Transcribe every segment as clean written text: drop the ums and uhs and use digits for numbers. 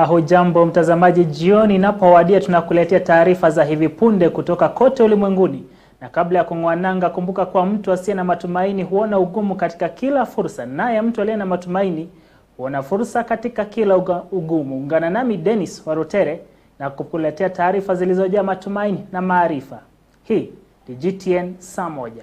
Hujambo mtazamaji, jioni inapowadia tunakuletea taarifa za hivi punde kutoka kote ulimwenguni. Na kabla ya kung'wananga, kumbuka kwa mtu asiye na matumaini huona ugumu katika kila fursa, naye mtu aliye na matumaini huona fursa katika kila ugumu. Ungana nami Dennis Warutere na kukuletea taarifa zilizojaa matumaini na maarifa. Hii ni Gtn Saa Moja.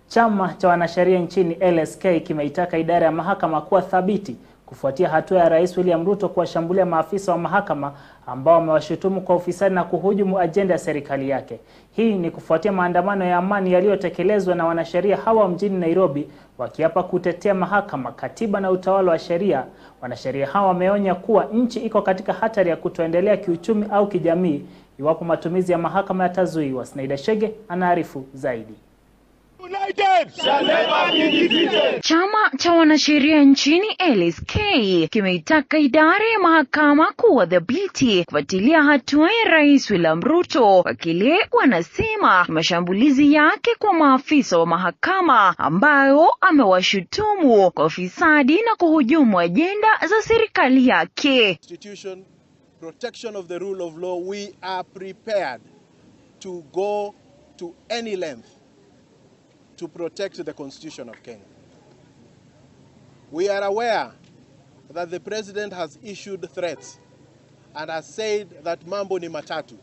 Chama cha wanasheria nchini LSK kimeitaka idara ya mahakama kuwa thabiti kufuatia hatua ya Rais William Ruto kuwashambulia maafisa wa mahakama ambao wamewashutumu kwa ufisadi na kuhujumu ajenda ya serikali yake. Hii ni kufuatia maandamano ya amani yaliyotekelezwa na wanasheria hawa mjini Nairobi wakiapa kutetea mahakama, katiba na utawala wa sheria. Wanasheria hawa wameonya kuwa nchi iko katika hatari ya kutoendelea kiuchumi au kijamii iwapo matumizi ya mahakama yatazuiwa. Sinaida Shege anaarifu zaidi. Chama cha wanasheria nchini LSK kimeitaka idara ya mahakama kuwa thabiti kufuatilia hatua ya Rais William Ruto kwa kile wanasema mashambulizi yake kwa maafisa wa mahakama ambao amewashutumu kwa ufisadi na kuhujumu ajenda za serikali yake. Protection of the rule of law, we are prepared to go to any length to protect the Constitution of Kenya. We are aware that the President has issued threats and has said that mambo ni matatu.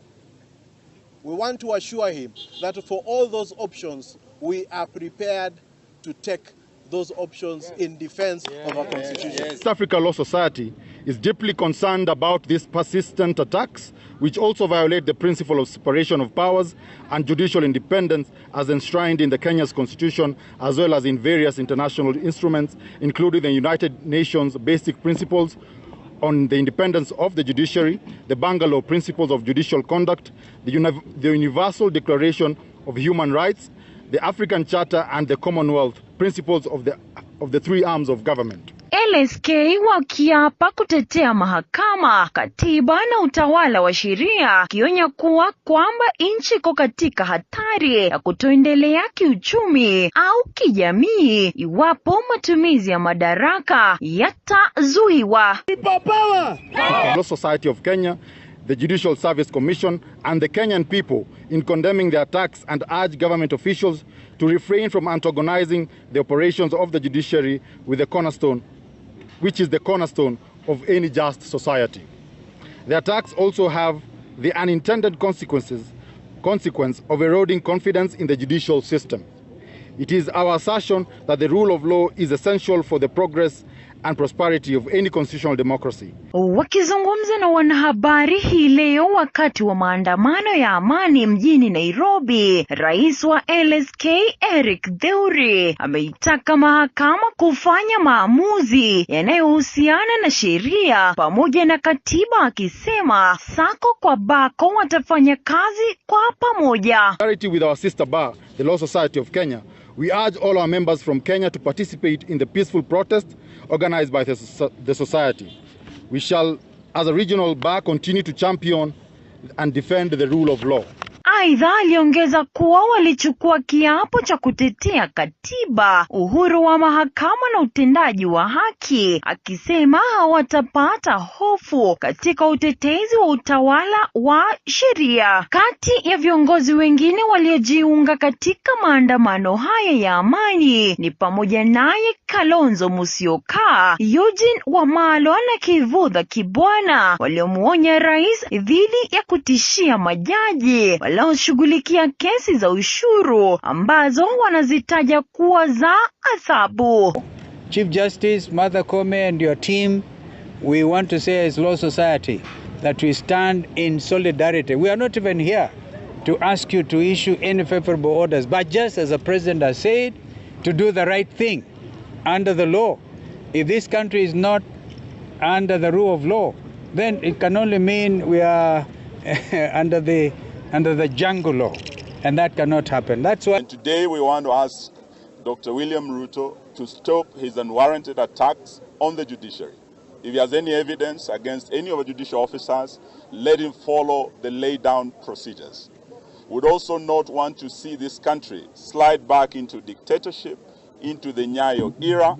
We want to assure him that for all those options, we are prepared to take those options in defense of our Constitution. East Africa Law Society is deeply concerned about these persistent attacks, which also violate the principle of separation of powers and judicial independence as enshrined in the Kenya's Constitution, as well as in various international instruments, including the United Nations Basic Principles on the Independence of the Judiciary, the Bangalore Principles of Judicial Conduct, the Universal Declaration of Human Rights, the African Charter, and the Commonwealth Principles of the three arms of government. LSK wakiapa kutetea mahakama, katiba na utawala wa sheria, kionya kuwa kwamba nchi iko katika hatari ya kutoendelea kiuchumi au kijamii iwapo matumizi ya madaraka yatazuiwa. The Law Society of Kenya, the Judicial Service Commission, and the Kenyan people in condemning the attacks and urge government officials to refrain from antagonizing the operations of the judiciary with the cornerstone, which is the cornerstone of any just society. The attacks also have the unintended consequence of eroding confidence in the judicial system. It is our assertion that the rule of law is essential for the progress and prosperity of any constitutional democracy. Wakizungumza na wanahabari hii leo wakati wa maandamano ya amani mjini Nairobi, Rais wa LSK Eric Theuri ameitaka mahakama kufanya maamuzi yanayohusiana na sheria pamoja na katiba, akisema sako kwa bako watafanya kazi kwa pamoja. With our sister bar, the Law Society of Kenya, we urge all our members from Kenya to participate in the peaceful protest organized by the society. We shall, as a regional bar, continue to champion and defend the rule of law. Aidha, aliongeza kuwa walichukua kiapo cha kutetea katiba, uhuru wa mahakama na utendaji wa haki, akisema hawatapata hofu katika utetezi wa utawala wa sheria. Kati ya viongozi wengine waliojiunga katika maandamano haya ya amani ni pamoja naye Kalonzo Musyoka, Eugene Wamalwa na Kivutha Kibwana, waliomuonya rais dhidi ya kutishia majaji wanaoshughulikia kesi za ushuru ambazo wanazitaja kuwa za adhabu. Chief Justice Martha Koome and your team, we want to say as Law Society that we stand in solidarity. We are not even here to ask you to issue any favorable orders, but just as the President has said, to do the right thing under the law. If this country is not under the rule of law, then it can only mean we are under the jungle law, and that cannot happen. That's why today we want to ask Dr. William Ruto to stop his unwarranted attacks on the judiciary. If he has any evidence against any of the judicial officers, let him follow the laid down procedures. We would also not want to see this country slide back into dictatorship, into the Nyayo era,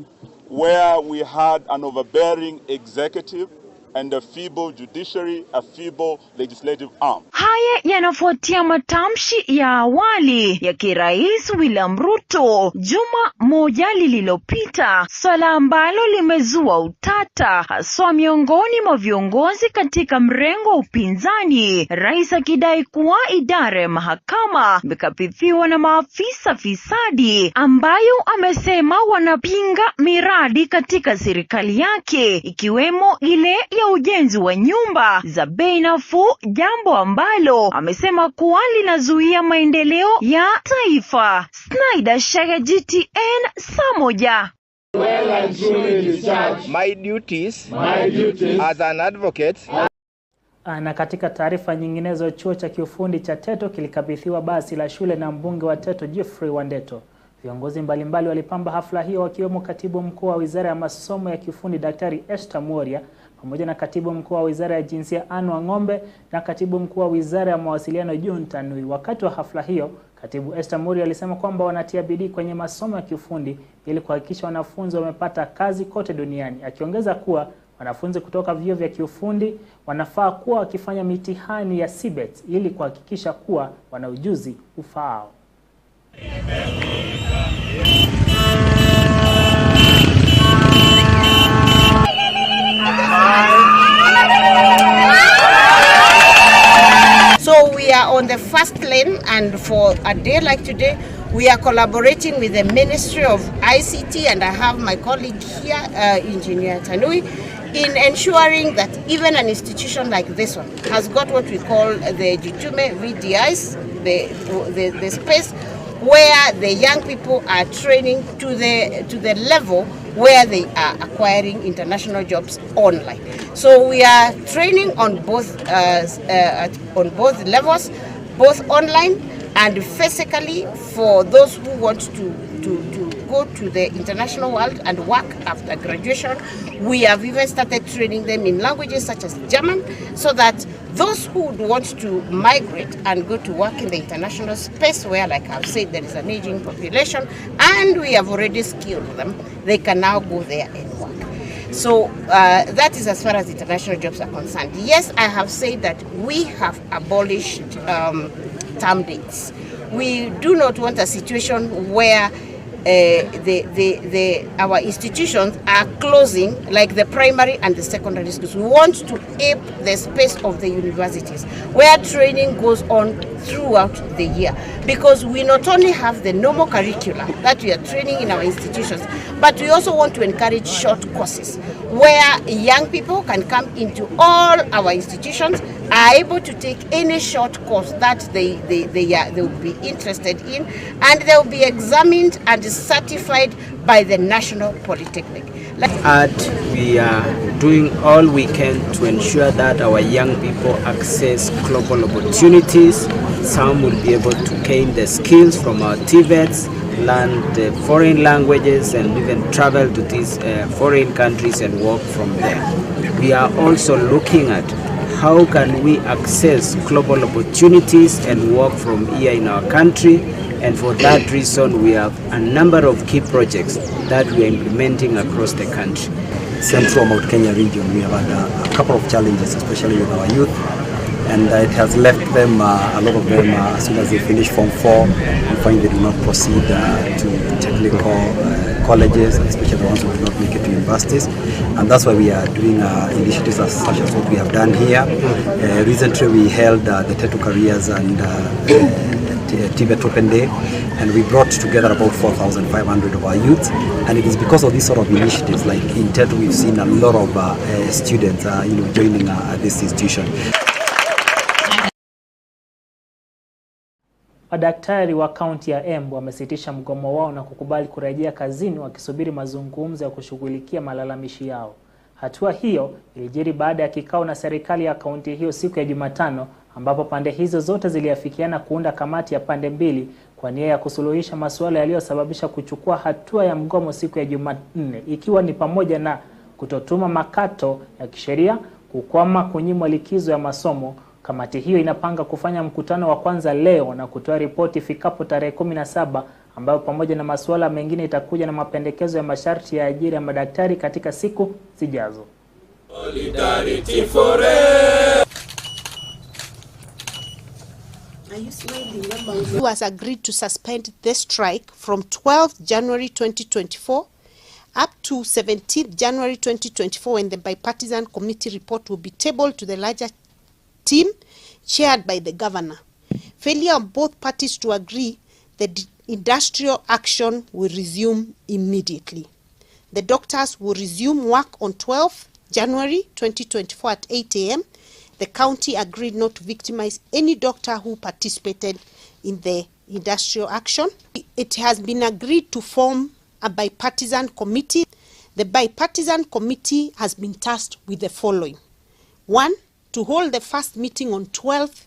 where we had an overbearing executive and a feeble judiciary, a feeble legislative arm. Haya yanafuatia matamshi ya awali ya Rais William Ruto juma moja lililopita, swala ambalo limezua utata haswa miongoni mwa viongozi katika mrengo wa upinzani. Rais akidai kuwa idara ya mahakama imekabidhiwa na maafisa fisadi ambayo amesema wanapinga miradi katika serikali yake, ikiwemo ile ya ujenzi wa nyumba za bei nafuu, jambo ambalo amesema kuwa linazuia maendeleo ya taifa. Snyder Shaya, GTN Saa Moja. Well and truly discharge my duties as an advocate. Na katika taarifa nyinginezo, chuo cha kiufundi cha Teto kilikabidhiwa basi la shule na mbunge wa Teto Geoffrey Wandeto. Viongozi mbalimbali walipamba hafla hiyo, wakiwemo katibu mkuu wa Wizara ya Masomo ya Kiufundi Daktari Saa Moja, pamoja na katibu mkuu wa Wizara ya Jinsia Anne Wang'ombe na katibu mkuu wa Wizara ya Mawasiliano John Tanui. Wakati wa hafla hiyo, katibu Saa Moja alisema kwamba wanatia bidii kwenye masomo ya kiufundi ili kuhakikisha wanafunzi wamepata kazi kote duniani, akiongeza kuwa wanafunzi kutoka vyuo vya kiufundi wanafaa kuwa wakifanya mitihani ya CBET ili kuhakikisha kuwa wana ujuzi ufaao. So we are on the first lane, and for a day like today, we are collaborating with the Ministry of ICT, and I have my colleague here, Engineer Tanui, in ensuring that even an institution like this one has got what we call the Gtn VDIs, the space where the young people are training to the level where they are acquiring international jobs online. So we are training on both levels, both online and physically, for those who want to go to the international world and work after graduation. We have even started training them in languages such as German, so that those who would want to migrate and go to work in the international space, where, like I've said, there is an aging population and we have already skilled them, they can now go there and work. So that is as far as international jobs are concerned. Yes, I have said that we have abolished term dates. We do not want a situation where our institutions are closing, like the primary and the secondary schools. We want to ape the space of the universities, where training goes on throughout the year, because we not only have the normal curricula that we are training in our institutions, but we also want to encourage short courses where young people can come into all our institutions, are able to take any short course that they will be interested in, and they will be examined and certified by the National Polytechnic. We are doing all we can to ensure that our young people access global opportunities. Some will be able to gain the skills from our TVETs, learn the foreign languages, and even travel to these foreign countries and work from there. We are also looking at how can we access global opportunities and work from here in our country. And for that reason, we have a number of key projects that we are implementing across the country. Central Mount Kenya region, we have had a couple of challenges, especially with our youth, and it has left them, a lot of them, as soon as they finish Form 4, we find they do not proceed to technical colleges, especially the ones who do not make it to universities. And that's why we are doing initiatives such as what we have done here. Recently we held the Teto Careers and TVET Open Day, and we brought together about 4,500 of our youth, and it is because of these sort of initiatives, like in Teto, we've seen a lot of students joining this institution. Madaktari wa kaunti ya Embu wamesitisha mgomo wao na kukubali kurejea kazini, wakisubiri mazungumzo ya kushughulikia malalamishi yao. Hatua hiyo ilijiri baada ya kikao na serikali ya kaunti hiyo siku ya Jumatano, ambapo pande hizo zote ziliafikiana kuunda kamati ya pande mbili kwa nia ya kusuluhisha masuala yaliyosababisha kuchukua hatua ya mgomo siku ya Jumanne, ikiwa ni pamoja na kutotuma makato ya kisheria, kukwama kunyimwa likizo ya masomo. Kamati hiyo inapanga kufanya mkutano wa kwanza leo na kutoa ripoti ifikapo tarehe 17 ambayo pamoja na masuala mengine itakuja na mapendekezo ya masharti ya ajira ya madaktari katika siku zijazo. Solidarity forever. Who has agreed to suspend the strike from 12th January 2024 up to 17th January 2024, when the bipartisan committee report will be tabled to the larger team chaired by the governor. Failure of both parties to agree, the industrial action will resume immediately. The doctors will resume work on 12th January 2024 at 8 a.m. The county agreed not to victimize any doctor who participated in the industrial action. It has been agreed to form a bipartisan committee. The bipartisan committee has been tasked with the following. 1, to hold the first meeting on 12th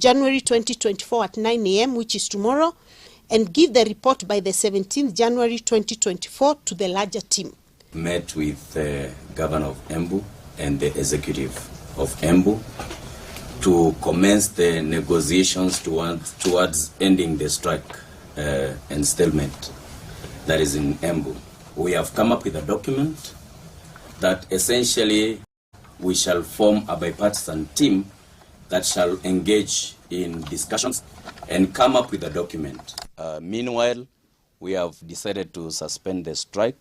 January 2024 at 9 a.m., which is tomorrow, and give the report by the 17th January 2024 to the larger team. Met with the governor of Embu and the executive of Embu to commence the negotiations towards ending the strike and stalemate that is in Embu. We have come up with a document that essentially we shall form a bipartisan team that shall engage in discussions and come up with a document. Meanwhile, we have decided to suspend the strike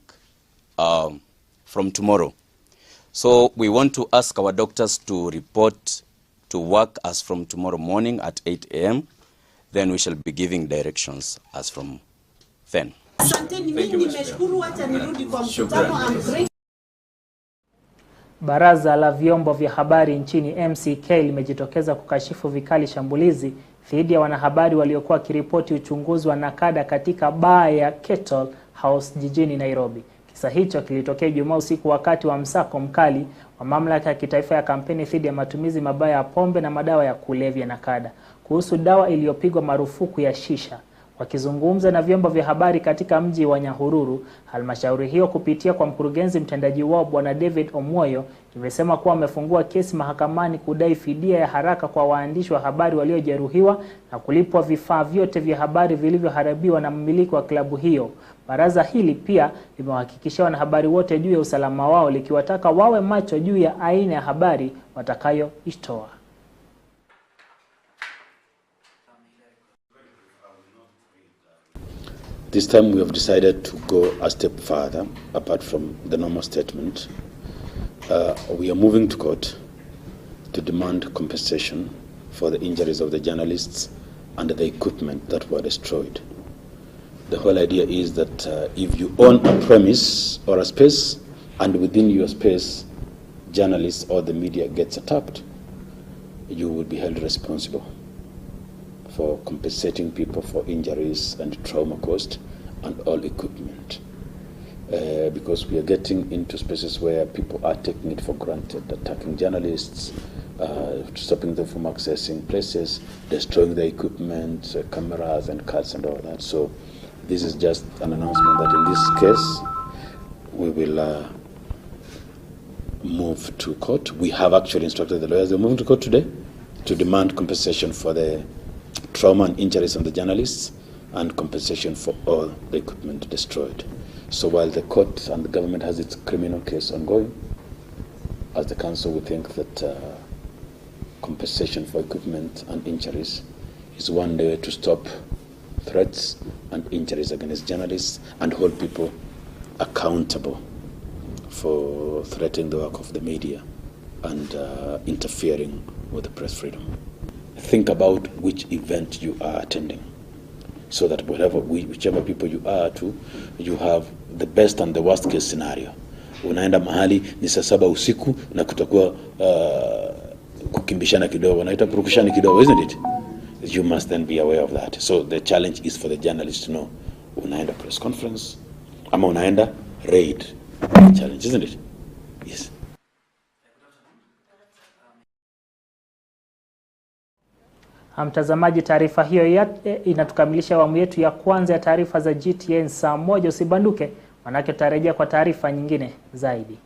from tomorrow. So we want to ask our doctors to report to work as from tomorrow morning at 8 a.m. Then we shall be giving directions as from then. Baraza la vyombo vya habari nchini MCK limejitokeza kukashifu vikali shambulizi dhidi ya wanahabari waliokuwa kiripoti uchunguzi wa nakada katika baa ya Kettle House jijini Nairobi. Kisa hicho kilitokea Ijumaa usiku wakati wa msako mkali wa mamlaka ya kitaifa ya kampeni dhidi ya matumizi mabaya ya pombe na madawa ya kulevya nakada kuhusu dawa iliyopigwa marufuku ya shisha. Wakizungumza na vyombo vya habari katika mji wa Nyahururu, halmashauri hiyo kupitia kwa mkurugenzi mtendaji wao Bwana David Omoyo imesema kuwa wamefungua kesi mahakamani kudai fidia ya haraka kwa waandishi wa habari waliojeruhiwa na kulipwa vifaa vyote vya habari vilivyoharibiwa na mmiliki wa klabu hiyo. Baraza hili pia limewahakikishia wanahabari wote juu ya usalama wao, likiwataka wawe macho juu ya aina ya habari watakayoitoa. This time we have decided to go a step further, apart from the normal statement. We are moving to court to demand compensation for the injuries of the journalists and the equipment that were destroyed. The whole idea is that if you own a premise or a space, and within your space, journalists or the media gets attacked, you will be held responsible for compensating people for injuries and trauma caused and all equipment. Because we are getting into spaces where people are taking it for granted, attacking journalists, stopping them from accessing places, destroying the equipment, cameras and cards and all that. So this is just an announcement that in this case, we will move to court. We have actually instructed the lawyers, they're moving to court today to demand compensation for the trauma and injuries on the journalists and compensation for all the equipment destroyed. So while the court and the government has its criminal case ongoing, as the council, we think that compensation for equipment and injuries is one way to stop threats and injuries against journalists and hold people accountable for threatening the work of the media and interfering with the press freedom. Think about which event you are attending, so that whichever people you are to, you have the best and the worst case scenario. Unaenda mahali ni saa 7 usiku na kutakuwa kukimbishana kidogo, naita purukushani kidogo, isn't it? You must then be aware of that. So the challenge is for the journalists to know, unaenda press conference ama unaenda raid. Challenge, isn't it? Yes. Mtazamaji, taarifa hiyo inatukamilisha awamu yetu ya kwanza ya taarifa za Gtn Saa Moja. Usibanduke, manake tutarejea kwa taarifa nyingine zaidi.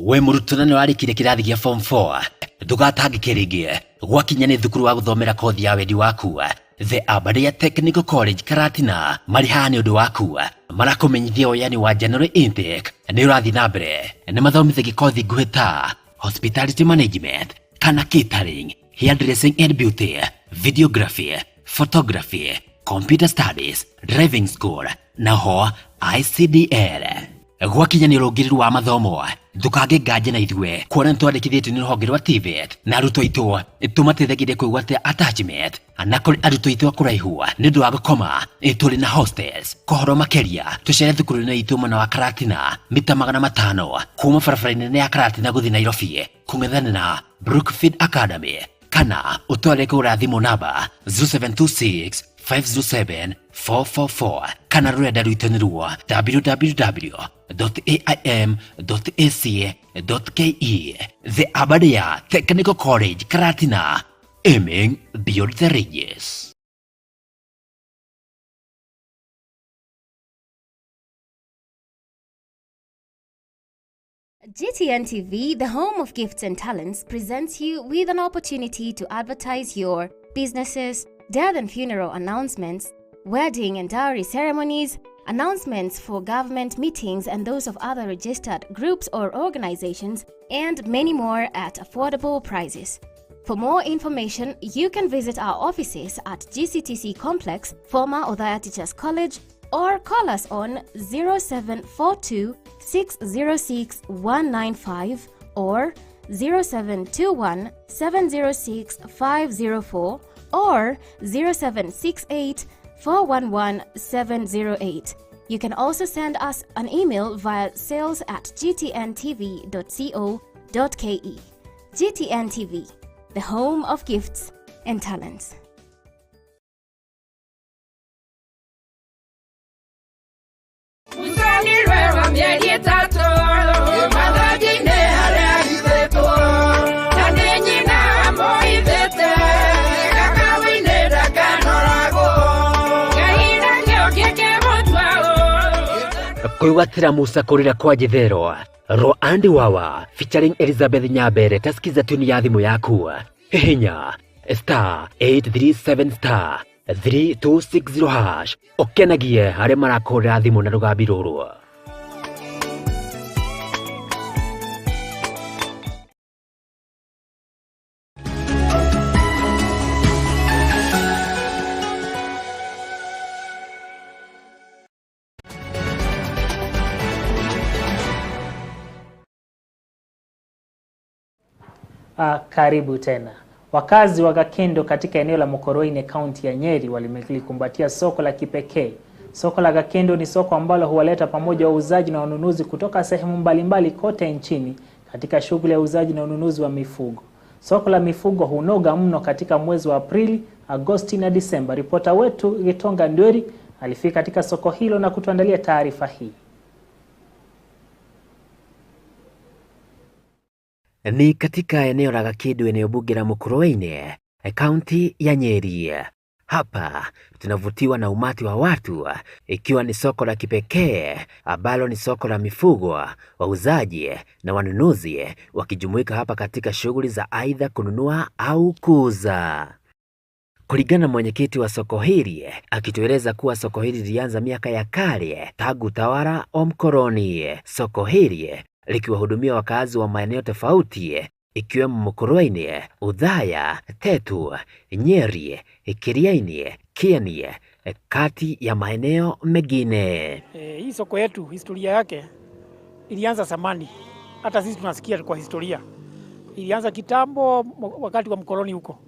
we mũrutwo nĩ warĩkire kĩrathi gĩa form 4 ndũgatangĩke rĩngĩ gwakinya nĩ thukuru wa gũthomera kothi ya wendi waku The Aberdeen Technical College Karatina marĩ haha nĩ ũndũ waku marakũmenyithia ũyani wa January intake nĩ ũrathiĩ na mbere nĩ mathomithagia kothi nguhĩ ta hospitality management kana catering, hairdressing and beauty, videography, photography, computer studies, driving school na ho ICDL. Gwakinya nĩ ũrũngĩrĩru wa mathomo ndũkage nganje na ithuĩ kuona twandĩkithĩtio nĩ rũhonge rwa TVET na arutwo aitũ tũmateithagia kwĩgwatĩra attachment na kũrĩ arutwo aitũ kũraihu nĩ ũndũ wa gũkoma tũrĩ na hostels. Kũhoro makĩria tũcere thukuru-inĩ aitũ mwena wa Karatina mita 500 kuma barabara-inĩ ya Karatina gũthiĩ Nairobi kũng'ethana na Brookfield Academy kana ũtware kũgũra thimũ namba 0726 507 444 kana rũrenda rwitũ nĩ ruo www.aim.ac.ke. The Aberdeen Technical College Karatina, aiming beyond the ranges. GTN TV, the home of gifts and talents, presents you with an opportunity to advertise your businesses, death and funeral announcements, wedding and dowry ceremonies, announcements for government meetings and those of other registered groups or organizations, and many more at affordable prices. For more information, you can visit our offices at GCTC Complex, former Othaya Teachers College, or call us on 0742 606 195 or 0721 706 504 or 0768 411 708. You can also send us an email via sales@gtntv.co.ke. GTN TV, the home of gifts and talents. Kwĩgwatĩra Musa kũrĩra kwa Jethero Ro Andy Wawa featuring Elizabeth Nyambere tasikiza tuni ya thimũ yaku hihinya *837 *3260# ũkenagie harĩa marakũrĩra thimũ na rũgambi rũrũ. Karibu tena. Wakazi wa Gakendo katika eneo la Mukoroine kaunti ya Nyeri walikumbatia soko la kipekee. Soko la Gakendo ni soko ambalo huwaleta pamoja wauzaji na wanunuzi kutoka sehemu mbalimbali kote nchini katika shughuli ya uuzaji na ununuzi wa mifugo. Soko la mifugo hunoga mno katika mwezi wa Aprili, Agosti na Disemba. Ripota wetu Gitonga Ndweri alifika katika soko hilo na kutuandalia taarifa hii. Ni katika eneo la Gakindu, eneo bunge la Mukoroine, kaunti ya Nyeri. Hapa tunavutiwa na umati wa watu, ikiwa ni soko la kipekee ambalo ni soko la mifugo, wauzaji na wanunuzi wakijumuika hapa katika shughuli za aidha kununua au kuuza. Kulingana na mwenyekiti wa soko hili akitueleza kuwa soko hili lilianza miaka ya kale tangu utawala wa mkoloni. Soko hili likiwahudumia wakazi wa maeneo tofauti ikiwemo Mukoroine, Othaya, Tetu, Nyeri, Kiriaini, Kieni, kati ya maeneo mengine. Hii soko yetu historia yake ilianza zamani. Hata sisi tunasikia kwa historia. Ilianza kitambo wakati wa mkoloni huko.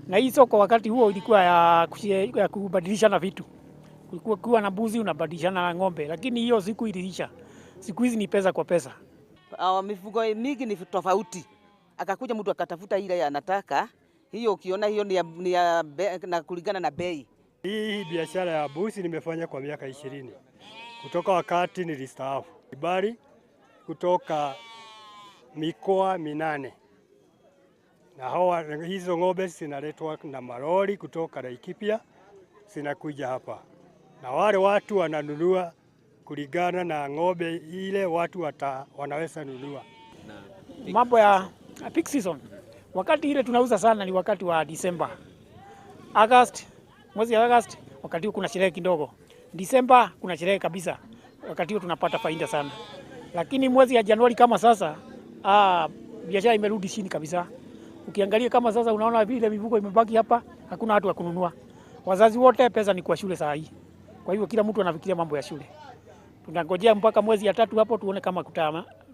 Na hii soko wakati huo ilikuwa ya kubadilishana vitu. Kulikuwa na mbuzi unabadilishana na ng'ombe, lakini hiyo siku iliisha. Siku hizi ni pesa kwa pesa. Mifugo mingi ni tofauti. Akakuja mtu akatafuta ile anataka. Hiyo ukiona hiyo ni ya na kulingana na bei. Hii biashara ya mbuzi nimefanya kwa miaka 20. Kutoka wakati nilistaafu. Kibali kutoka mikoa 8. Na hizo ng'ombe zinaletwa na malori kutoka Laikipia zinakuja hapa. Na wale watu wananunua kulingana na ng'ombe ile watu wanaweza nunua. Mambo ya peak season. Wakati ile tunauza sana ni wakati wa Disemba. August, mwezi wa August, wakati huo kuna sherehe kidogo. Disemba kuna sherehe kabisa. Wakati huo tunapata faida sana. Lakini mwezi ya Januari kama sasa, biashara imerudi chini kabisa. Ukiangalia kama sasa unaona vile mifugo imebaki hapa, hakuna watu wa kununua. Wazazi wote pesa ni kwa shule saa hii. Kwa hivyo kila mtu anafikiria mambo ya shule. Tunangojea mpaka mwezi ya 3 hapo tuone kama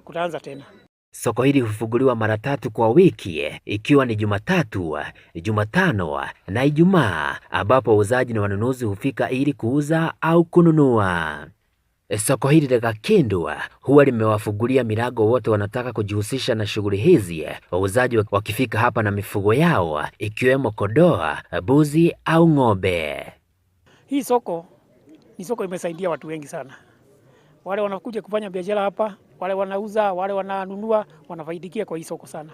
kutaanza tena. Soko hili hufunguliwa mara 3 kwa wiki, ikiwa ni Jumatatu, Jumatano na Ijumaa, ambapo wauzaji na wanunuzi hufika ili kuuza au kununua. Soko hili la Gakindu huwa limewafungulia milango wote wanataka kujihusisha na shughuli hizi, wauzaji wakifika hapa na mifugo yao ikiwemo kondoo, mbuzi au ng'ombe. Hii soko ni soko imesaidia watu wengi sana. Wale wanakuja kufanya biashara hapa, wale wanauza, wale wananunua, wanafaidikia kwa hii soko sana.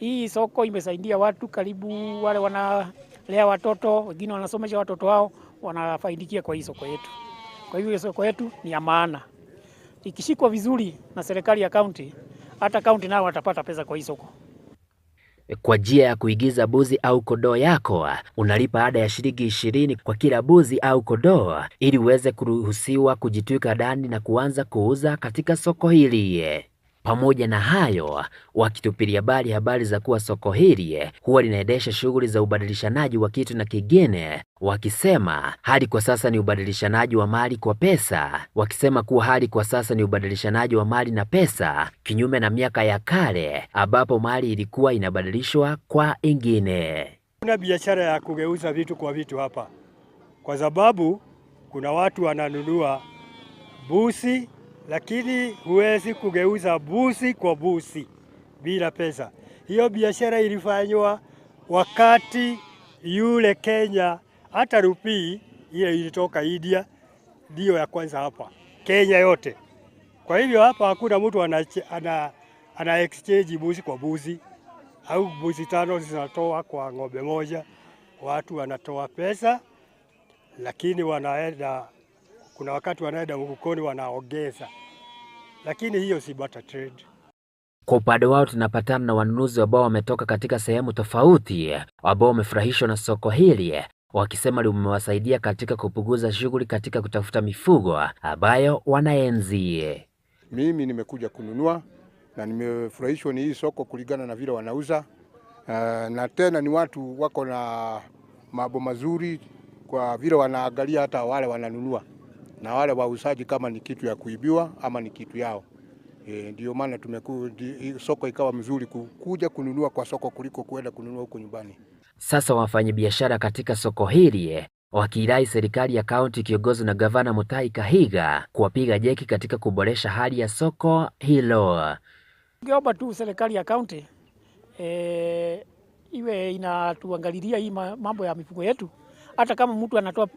Hii soko imesaidia watu karibu, wale wanalea watoto, wengine wanasomesha watoto wao, wanafaidikia kwa hii soko yetu. Kwa hivyo soko yetu ni ya maana. Ikishikwa vizuri na serikali ya kaunti, hata kaunti nao watapata pesa kwa hii soko. Kwa njia ya kuigiza buzi au kondoo yako, unalipa ada ya shilingi 20 kwa kila buzi au kondoo ili uweze kuruhusiwa kujitwika ndani na kuanza kuuza katika soko hili. Pamoja na hayo, wakitupilia mbali habari za kuwa soko hili huwa linaendesha shughuli za ubadilishanaji wa kitu na kingine, wakisema hali kwa sasa ni ubadilishanaji wa mali kwa pesa, wakisema kuwa hali kwa sasa ni ubadilishanaji wa mali na pesa, kinyume na miaka ya kale ambapo mali ilikuwa inabadilishwa kwa ingine. Kuna biashara ya kugeuza vitu kwa vitu hapa, kwa sababu kuna watu wananunua busi, lakini huwezi kugeuza busi kwa busi bila pesa. Hiyo biashara ilifanywa wakati yule Kenya, hata rupii ile ilitoka India ndio ya kwanza hapa Kenya yote. Kwa hivyo hapa hakuna mtu ana exchange busi kwa busi, au busi 5 zinatoa kwa ng'ombe moja. Watu wanatoa pesa, lakini kuna wakati wanaenda mfukoni wanaongeza, lakini hiyo si barter trade. Kwa upande wao tunapatana na wanunuzi ambao wametoka katika sehemu tofauti, ambao wamefurahishwa na soko hili, wakisema limewasaidia katika kupunguza shughuli katika kutafuta mifugo ambayo wanaenzi. Mimi nimekuja kununua na nimefurahishwa ni hii soko kulingana na vile wanauza, na tena ni watu wako na mambo mazuri kwa vile wanaangalia hata wale wananunua na wale wauzaji kama ni kitu ya kuibiwa ama ni kitu yao. Ndio maana soko ikawa mzuri kuja kununua kwa soko kuliko kuenda kununua huko nyumbani. Sasa wafanyabiashara katika soko hili wakiirai serikali ya kaunti kiongozwa na gavana Mutahi Kahiga kuwapiga jeki katika kuboresha hali ya soko hilo. Ningeomba tu serikali ya kaunti iwe inatuangalilia hii mambo ya mifugo yetu. Hata kama mtu anatoa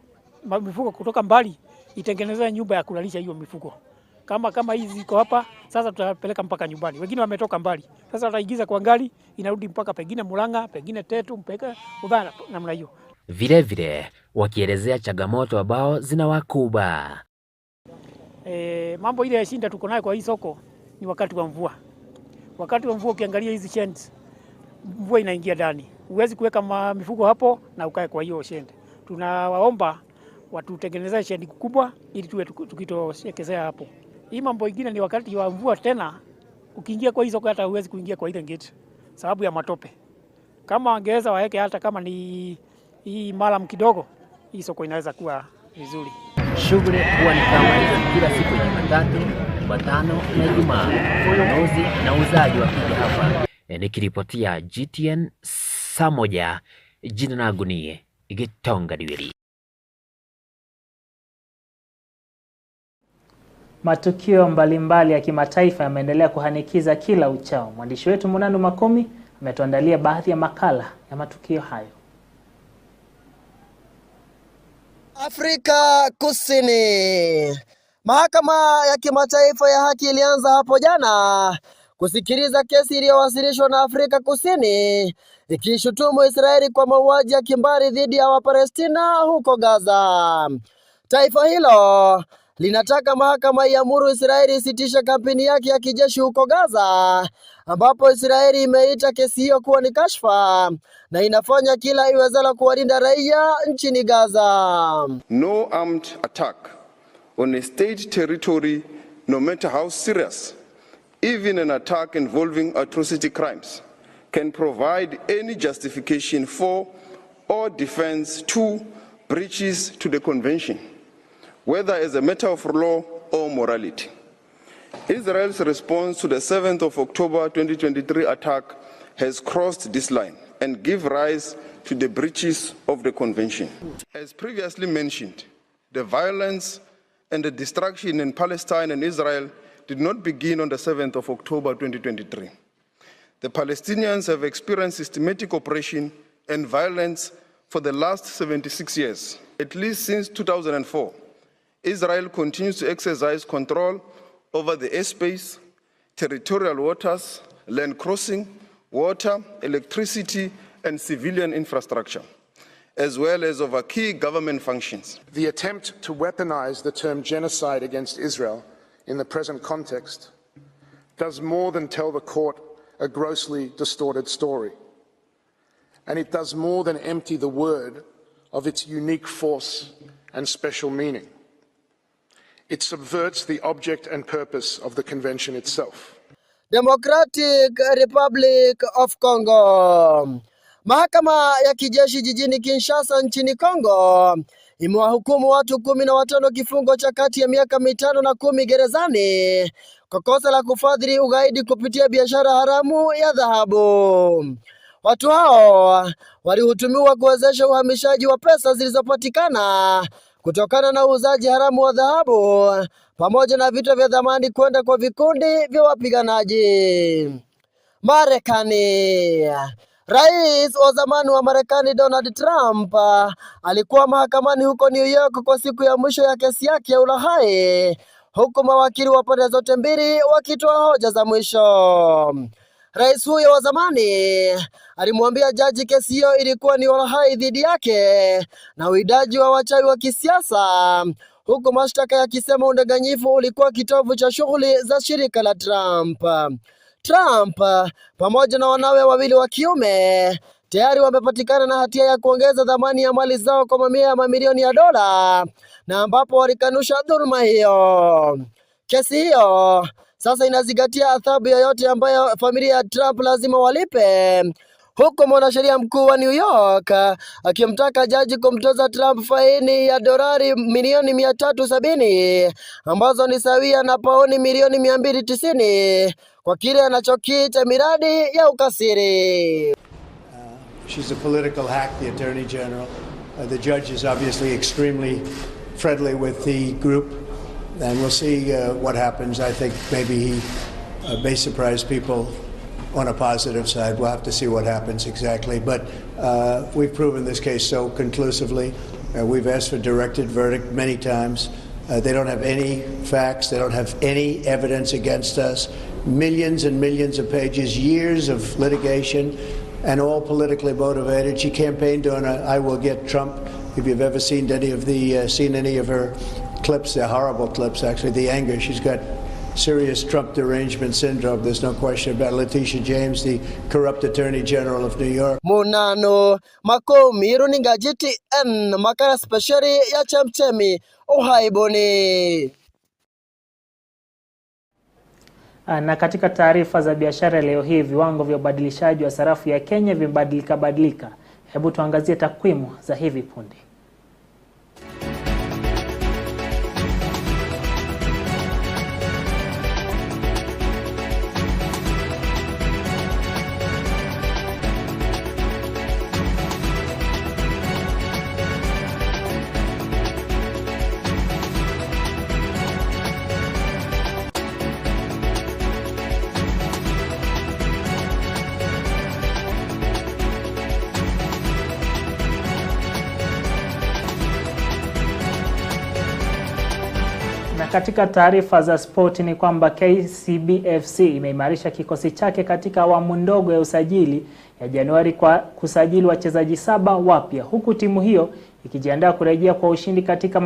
mifugo kutoka mbali, itengenezwe nyumba ya kulalisha hiyo mifugo. Kama hizi ziko hapa, sasa tutapeleka mpaka nyumbani. Wengine wametoka mbali. Sasa tutaigiza kwa gari, inarudi mpaka pengine Murang'a, pengine Tetu, mpaka Udhara namna hiyo. Vile vile wakielezea changamoto ambao zinawakumba. Mambo ile ya shinda tuko nayo kwa hii soko ni wakati wa mvua. Wakati wa mvua ukiangalia hizi sheds, mvua inaingia ndani. Huwezi kuweka mifugo hapo na ukae kwa hiyo shed. Tunawaomba watutengenezee shed kubwa ili tuwe tukitoshekezea hapo. Hii mambo ingine ni wakati wa mvua tena, ukiingia kwa hizo hata huwezi kuingia kwa ile gate sababu ya matope. Kama wangeweza waweke hata kama ni hii malam kidogo, hii soko inaweza kuwa vizuri. Shughuli huwa ni kama hizo kila siku ya Jumatatu, Jumatano na Ijumaa. Ununuzi na uuzaji wakija hapa. Nikiripotia Gtn Saa Moja, jina langu ni Gitonga Diweri. Matukio mbalimbali ya kimataifa yameendelea kuhanikiza kila uchao. Mwandishi wetu Munanu Makomi ametuandalia baadhi ya makala ya matukio hayo. Afrika Kusini. Mahakama ya Kimataifa ya Haki ilianza hapo jana kusikiliza kesi iliyowasilishwa na Afrika Kusini ikishutumu Israeli kwa mauaji ya kimbari dhidi ya Wapalestina huko Gaza. Taifa hilo linataka mahakama iamuru Israeli isitishe kampeni yake ya kijeshi huko Gaza, ambapo Israeli imeita kesi hiyo kuwa ni kashfa na inafanya kila iwezalo kuwalinda raia nchini Gaza. No armed attack on a state territory, no matter how serious, even an attack involving atrocity crimes, can provide any justification for or defense to breaches to the convention, whether as a matter of law or morality. Israel's response to the 7th of October 2023 attack has crossed this line and give rise to the breaches of the convention. As previously mentioned, the violence and the destruction in Palestine and Israel did not begin on the 7th of October 2023. The Palestinians have experienced systematic oppression and violence for the last 76 years. At least since 2004, Israel continues to exercise control over the airspace, territorial waters, land crossing, water, electricity, and civilian infrastructure, as well as over key government functions. The attempt to weaponize the term genocide against Israel in the present context does more than tell the court a grossly distorted story. And it does more than empty the word of its unique force and special meaning. It subverts the object and purpose of the convention itself. Democratic Republic of Congo. Mahakama ya kijeshi jijini Kinshasa nchini Kongo imewahukumu watu 15 kifungo cha kati ya miaka 5 na 10 gerezani kwa kosa la kufadhili ugaidi kupitia biashara haramu ya dhahabu. Watu hao walihutumiwa kuwezesha uhamishaji wa pesa zilizopatikana kutokana na uuzaji haramu wa dhahabu pamoja na vitu vya dhamani kwenda kwa vikundi vya wapiganaji. Marekani. Rais wa zamani wa Marekani Donald Trump alikuwa mahakamani huko New York kwa siku ya mwisho ya kesi yake ya ulaghai, huku mawakili wa pande zote mbili wakitoa hoja za mwisho. Rais huyo wa zamani alimwambia jaji kesi hiyo ilikuwa ni ulaghai dhidi yake na uidaji wa wachawi wa kisiasa, huku mashtaka yakisema udanganyifu ulikuwa kitovu cha shughuli za shirika la Trump. Trump pamoja na wanawe wawili wa kiume tayari wamepatikana na hatia ya kuongeza dhamani ya mali zao kwa mamia ya mamilioni ya dola, na ambapo walikanusha dhuluma hiyo. Kesi hiyo sasa inazingatia adhabu yoyote ambayo familia ya Trump lazima walipe, huku mwanasheria mkuu wa New York akimtaka jaji kumtoza Trump faini ya dolari milioni 370 ambazo ni sawia na pauni milioni 290 kwa kile anachokiita miradi ya ukasiri. She's a political hack, the Attorney General. The judge is obviously extremely friendly with the group, and we'll see what happens. I think maybe he may surprise people on a positive side. We'll have to see what happens exactly. But we've proven this case so conclusively. We've asked for directed verdict many times. They don't have any facts. They don't have any evidence against us. Millions and millions of pages, years of litigation, and all politically motivated. She campaigned on I will get Trump. If you've ever seen any of her clips, they're horrible clips actually, the anger. She's got serious Trump derangement syndrome. There's no question about Letitia James, the corrupt Attorney General of New York. Munano Makomi runinga GTN makala speciali ya Chemchemi uhaibuni. Na katika taarifa za biashara leo hii, viwango vya ubadilishaji wa sarafu ya Kenya vimebadilika. Hebu tuangazie takwimu za hivi punde. Katika taarifa za spoti ni kwamba KCB FC imeimarisha kikosi chake katika awamu ndogo ya usajili ya Januari kwa kusajili wachezaji 7 wapya, huku timu hiyo ikijiandaa kurejea kwa ushindi katika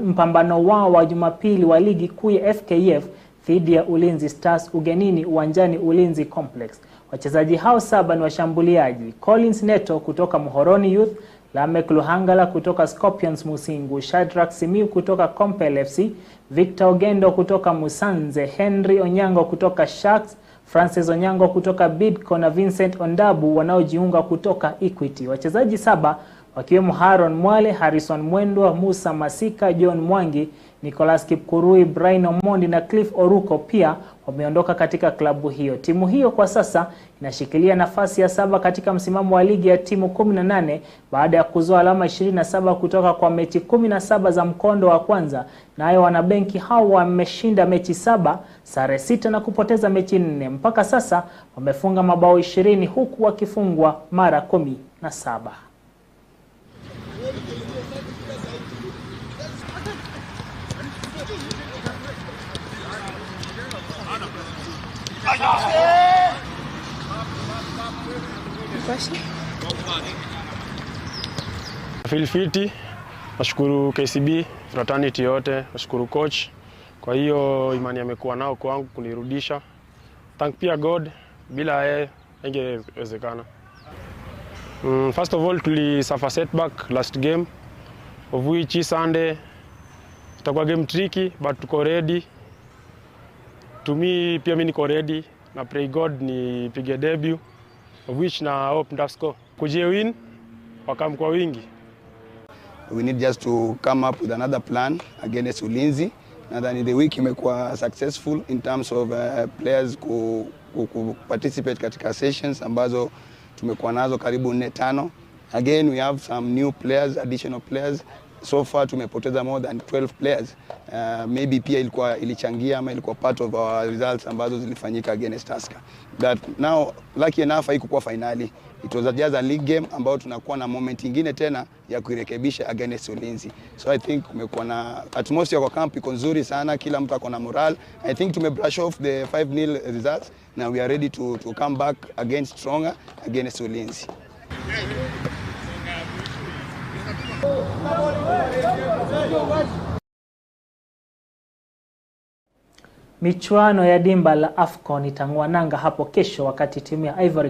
mpambano wao wa Jumapili wa ligi kuu ya FKF dhidi ya Ulinzi Stars ugenini uwanjani Ulinzi Complex. Wachezaji hao 7 ni washambuliaji: Collins Neto kutoka Muhoroni Youth, Lamek Luhangala kutoka Scorpions Musingu, Shadrack Simiu kutoka Compel FC, Victor Ogendo kutoka Musanze, Henry Onyango kutoka Sharks, Francis Onyango kutoka Bidco na Vincent Ondabu wanaojiunga kutoka Equity. Wachezaji 7 wakiwemo Haron Mwale, Harrison Mwendwa, Musa Masika, John Mwangi, Nicholas Kipkurui, Brian Omondi na Cliff Oruko pia wameondoka katika klabu hiyo. Timu hiyo kwa sasa inashikilia nafasi ya 7 katika msimamo wa ligi ya timu 18 baada ya kuzoa alama 27 kutoka kwa mechi 17 za mkondo wa kwanza. Nayo wanabenki hao wameshinda mechi 7, sare 6 na kupoteza mechi 4. Mpaka sasa wamefunga mabao 20 huku wakifungwa mara 17. Filfiti, nashukuru KCB, fraternity yote, nashukuru coach. Kwa hiyo imani amekuwa nao kwangu kunirudisha. Thank pia God, bila yeye ingewezekana. First of all, tulisuffer setback last game, of which Sunday itakuwa game tricky, but tuko ready. To me, pia mimi niko ready, na pray God nipige debut, of which na hope ndascore. Kuje win, wakam kwa wingi. We need just to come up with another plan against Ulinzi. Nadhani the week imekuwa successful in terms of players ku participate katika sessions ambazo tumekuwa nazo karibu 4-5. Again, we have some new players, additional players. So far tumepoteza more than 12 players. Maybe pia ilichangia ama ilikuwa part of our results ambazo zilifanyika against Tusker. But now lucky enough haikuwa finali. It was just a league game ambao tunakuwa na moment ingine tena ya kuirekebisha against Ulinzi. So I think kumekuwa na atmosphere kwa camp iko nzuri sana, kila mtu ako na morale. I think tumebrush off the 5-0 results. Now we are ready to come back again stronger against Ulinzi. Michuano ya dimba la AFCON itang'oa nanga hapo kesho wakati timu ya Ivory